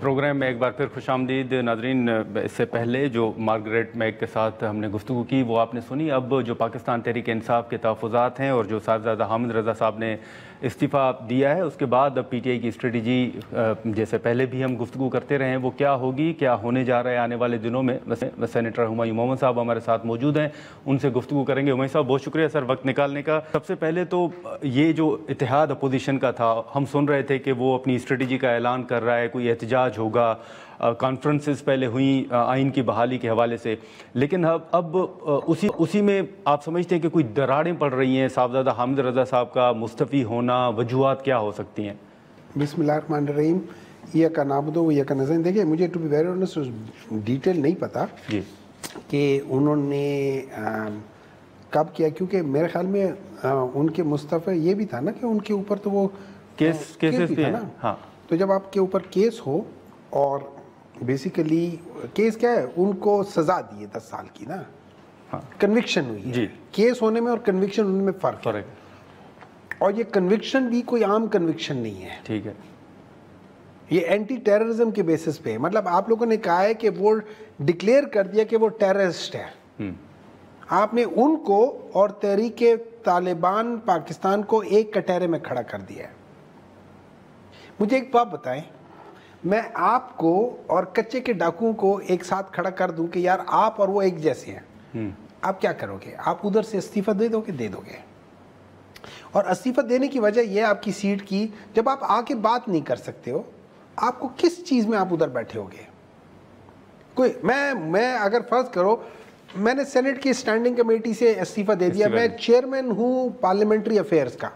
Programme میں ایک بار پھر خوش آمدید ناظرین. اس سے پہلے جو مارگریٹ میگ کے ساتھ ہم نے گفتگو کی وہ آپ نے سنی. اب جو پاکستان تحریک انصاف کے تحفظات ہیں اور جو صاحبزادہ حامد رضا صاحب نے استعفیٰ دیا ہے اس کے بعد اب پی ٹی آئی کی اسٹریٹجی جیسے پہلے بھی ہم گفتگو کرتے رہے ہیں وہ کیا ہوگی, کیا ہونے جا رہا ہے آنے والے دنوں میں. سینیٹر ہمایوں مومن صاحب ہمارے ساتھ موجود ہیں, ان سے گفتگو کریں گے. ہمایوں صاحب بہت شکریہ سر وقت نکالنے کا. سب سے پہلے تو یہ جو اتحاد اپوزیشن کا تھا ہم سن رہے تھے کہ وہ اپنی اسٹریٹجی کا اعلان کر رہا ہے, کوئی احتجاج ہوگا, کانفرنسز پہلے ہوئیں آئین کی بحالی کے حوالے سے, لیکن اب اسی میں آپ سمجھتے ہیں کہ کوئی دراڑیں پڑ رہی ہیں. صاحبزادہ حامد رضا صاحب کا مستعفی ہونا, وجوہات کیا ہو سکتی ہیں؟ بسم اللہ الرحمن الرحیم. یہ کا نابدو وہ یہ کا نظر دیکھیں, مجھے to be very honest detail نہیں پتا جی کہ انہوں نے کب کیا, کیونکہ میرے خیال میں ان کے مستعفی یہ بھی تھا نا کہ ان کے اوپر تو وہ کیسز بھی نا. ہاں, تو جب آپ کے اوپر کیس ہو اور بیسیکلی کیس کیا ہے, ان کو سزا دی ہے 10 سال کی نا, کنوکشن ہوئی ہے. جی, کیس ہونے میں اور کنوکشن ہونے میں فرق ہے, اور یہ کنوکشن بھی کوئی عام کنوکشن نہیں ہے. ٹھیک ہے, یہ اینٹی ٹیررزم کے بیسس پہ, مطلب آپ لوگوں نے کہا ہے کہ وہ ڈکلیئر کر دیا کہ وہ ٹیررسٹ ہے. آپ نے ان کو اور تحریک طالبان پاکستان کو ایک کٹہرے میں کھڑا کر دیا ہے. مجھے ایک بات بتائیں, میں آپ کو اور کچے کے ڈاکوؤں کو ایک ساتھ کھڑا کر دوں کہ یار آپ اور وہ ایک جیسے ہیں, آپ کیا کرو گے؟ آپ ادھر سے استعفیٰ دے دو گے. اور استعفیٰ دینے کی وجہ یہ آپ کی سیٹ کی, جب آپ آ کے بات نہیں کر سکتے ہو, آپ کو کس چیز میں آپ ادھر بیٹھے ہوگے؟ کوئی میں اگر فرض کرو میں نے سینٹ کی اسٹینڈنگ کمیٹی سے استعفیٰ دے دیا, میں چیئرمین ہوں پارلیمنٹری افیئرز کا,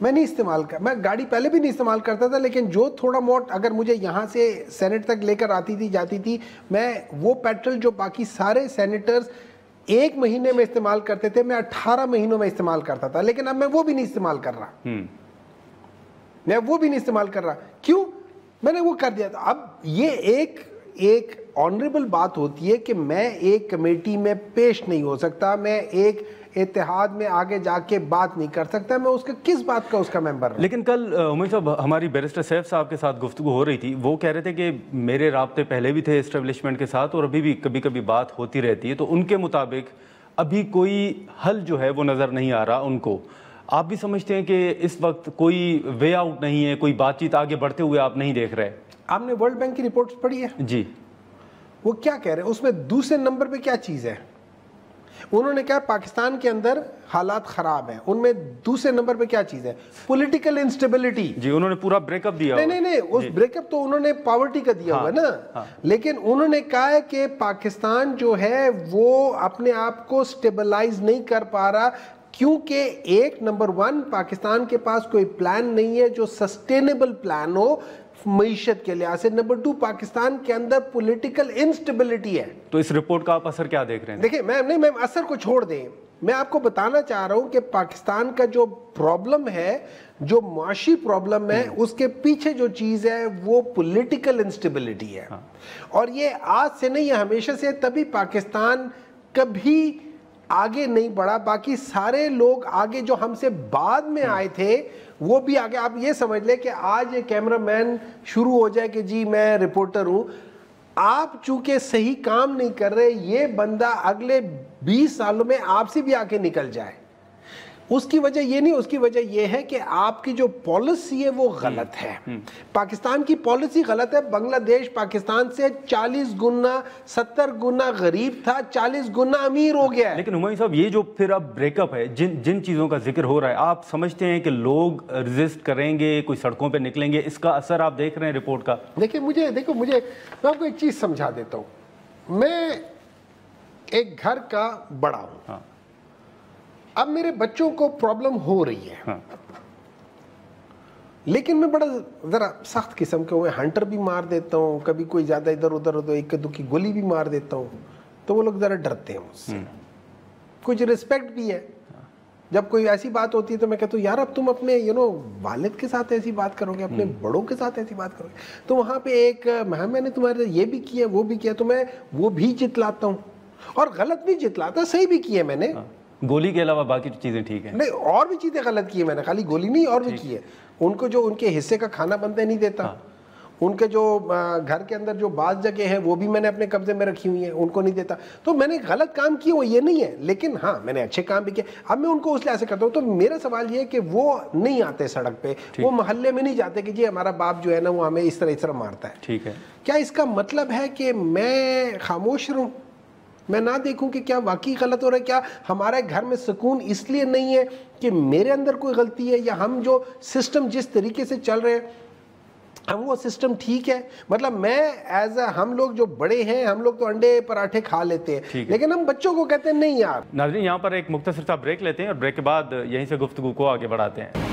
میں نہیں استعمال میں گاڑی پہلے بھی نہیں استعمال کرتا تھا, لیکن جو تھوڑا موٹ اگر مجھے یہاں سے سینٹ تک لے کر آتی تھی جاتی تھی, میں وہ پیٹرول جو باقی سارے سینیٹرز 1 مہینے میں استعمال کرتے تھے, میں 18 مہینوں میں استعمال کرتا تھا. لیکن اب میں وہ بھی نہیں استعمال کر رہا. کیوں؟ میں نے وہ کر دیا تھا. اب یہ ایک آنریبل بات ہوتی ہے کہ میں ایک کمیٹی میں پیش نہیں ہو سکتا, میں ایک اتحاد میں آگے جا کے بات نہیں کر سکتا, میں اس کا کس بات کا اس کا ممبر ہوں. لیکن کل ہمایوں صاحب ہماری بیرسٹر سیف صاحب کے ساتھ گفتگو ہو رہی تھی, وہ کہہ رہے تھے کہ میرے رابطے پہلے بھی تھے اسٹیبلشمنٹ کے ساتھ اور ابھی بھی کبھی کبھی بات ہوتی رہتی ہے, تو ان کے مطابق ابھی کوئی حل جو ہے وہ نظر نہیں آ رہا ان کو. آپ بھی سمجھتے ہیں کہ اس وقت کوئی وے آؤٹ نہیں ہے, کوئی بات چیت آگے بڑھتے ہوئے آپ نہیں دیکھ رہے؟ آپ نے ورلڈ بینک کی رپورٹس پڑھی ہے؟ جی, وہ کیا کہہ رہے ہیں اس میں دوسرے نمبر پہ کیا چیز ہے؟ انہوں نے کہا پاکستان کے اندر حالات خراب ہیں, ان میں دوسرے نمبر پہ کیا چیز ہے؟ Political instability. جی, انہوں نے پورا بریک اپ دیا. نہیں, اس بریک اپ تو انہوں نے پاورٹی کا دیا ہوا ہے نا, لیکن انہوں نے کہا ہے کہ پاکستان جو ہے وہ اپنے آپ کو سٹیبلائز نہیں کر پا رہا, کیونکہ نمبر 1 پاکستان کے پاس کوئی پلان نہیں ہے جو سسٹینیبل پلان ہو معیشت کے لحاظ سے. نمبر 2 پاکستان کے اندر پولیٹیکل انسٹیبلٹی ہے. تو اس رپورٹ کا آپ اثر کیا دیکھ رہے ہیں؟ دیکھیں میں اثر کو چھوڑ دیں, میں آپ کو بتانا چاہ رہا ہوں کہ پاکستان کا جو پرابلم ہے, جو معاشی پرابلم ہے, اس کے پیچھے جو چیز ہے وہ پولیٹیکل انسٹیبلٹی ہے. اور یہ آج سے نہیں ہے, ہمیشہ سے. تبھی پاکستان کبھی آگے نہیں بڑھا. باقی سارے لوگ آگے جو ہم سے بعد میں آئے تھے وہ بھی آگے. آپ یہ سمجھ لیں کہ آج یہ کیمرہ مین شروع ہو جائے کہ جی میں رپورٹر ہوں, آپ چونکہ صحیح کام نہیں کر رہے, یہ بندہ اگلے 20 سالوں میں آپ سے بھی آگے نکل جائے. اس کی وجہ یہ نہیں, اس کی وجہ یہ ہے کہ آپ کی جو پالیسی ہے وہ غلط ہے. پاکستان کی پالیسی غلط ہے. بنگلہ دیش پاکستان سے 40 گنا 70 گنا غریب تھا, 40 گنا امیر ہو گیا ہے. لیکن ہمایوں صاحب یہ جو پھر اب بریک اپ ہے, جن چیزوں کا ذکر ہو رہا ہے, آپ سمجھتے ہیں کہ لوگ ریزسٹ کریں گے, کوئی سڑکوں پہ نکلیں گے, اس کا اثر آپ دیکھ رہے ہیں رپورٹ کا؟ دیکھیں مجھے میں آپ کو ایک چیز سمجھا دیتا ہوں. میں ایک گھر کا بڑا ہوں, اب میرے بچوں کو پرابلم ہو رہی ہے, لیکن میں بڑا ذرا سخت قسم کے ہوئے ہنٹر بھی مار دیتا ہوں, کبھی کوئی زیادہ ادھر ادھر ہو تو 1-2 کی گولی بھی مار دیتا ہوں, تو وہ لوگ ذرا ڈرتے ہیں مجھ سے. کچھ رسپیکٹ بھی ہے. جب کوئی ایسی بات ہوتی ہے تو میں کہتا ہوں یار اب تم اپنے والد کے ساتھ ایسی بات کرو گے, اپنے بڑوں کے ساتھ ایسی بات کرو گے, تو وہاں پہ ایک میں نے تمہارے یہ بھی کیا وہ بھی کیا, تو میں وہ بھی جتلاتا ہوں, اور غلط نہیں جتلاتا, صحیح بھی کیا میں نے. گولی کے علاوہ باقی چیزیں ٹھیک ہیں؟ نہیں, اور بھی چیزیں غلط کی ہیں میں نے, خالی گولی نہیں, اور بھی کی ہے. ان کو جو ان کے حصے کا کھانا بنتا نہیں دیتا, ان کے جو گھر کے اندر جو بعض جگہ ہیں وہ بھی میں نے اپنے قبضے میں رکھی ہوئی ہیں, ان کو نہیں دیتا. تو میں نے غلط کام کیے وہ یہ نہیں ہے, لیکن ہاں میں نے اچھے کام بھی کیے. اب میں ان کو اس لحاظ سے کرتا ہوں. تو میرا سوال یہ ہے کہ وہ نہیں آتے سڑک پہ, وہ محلے میں نہیں جاتے کہ جی ہمارا باپ جو ہے نا وہ ہمیں اس طرح مارتا ہے. ٹھیک ہے, کیا اس کا مطلب ہے کہ میں خاموش رہوں, میں نہ دیکھوں کہ کیا واقعی غلط ہو رہا ہے؟ کیا ہمارے گھر میں سکون اس لیے نہیں ہے کہ میرے اندر کوئی غلطی ہے, یا ہم جو سسٹم جس طریقے سے چل رہے ہیں ہم وہ سسٹم ٹھیک ہے؟ مطلب میں ہم لوگ جو بڑے ہیں ہم لوگ تو انڈے پراٹھے کھا لیتے ہیں, لیکن ہم بچوں کو کہتے ہیں نہیں یار. ناظرین یہاں پر ایک مختصر سا بریک لیتے ہیں اور بریک کے بعد یہیں سے گفتگو کو آگے بڑھاتے ہیں.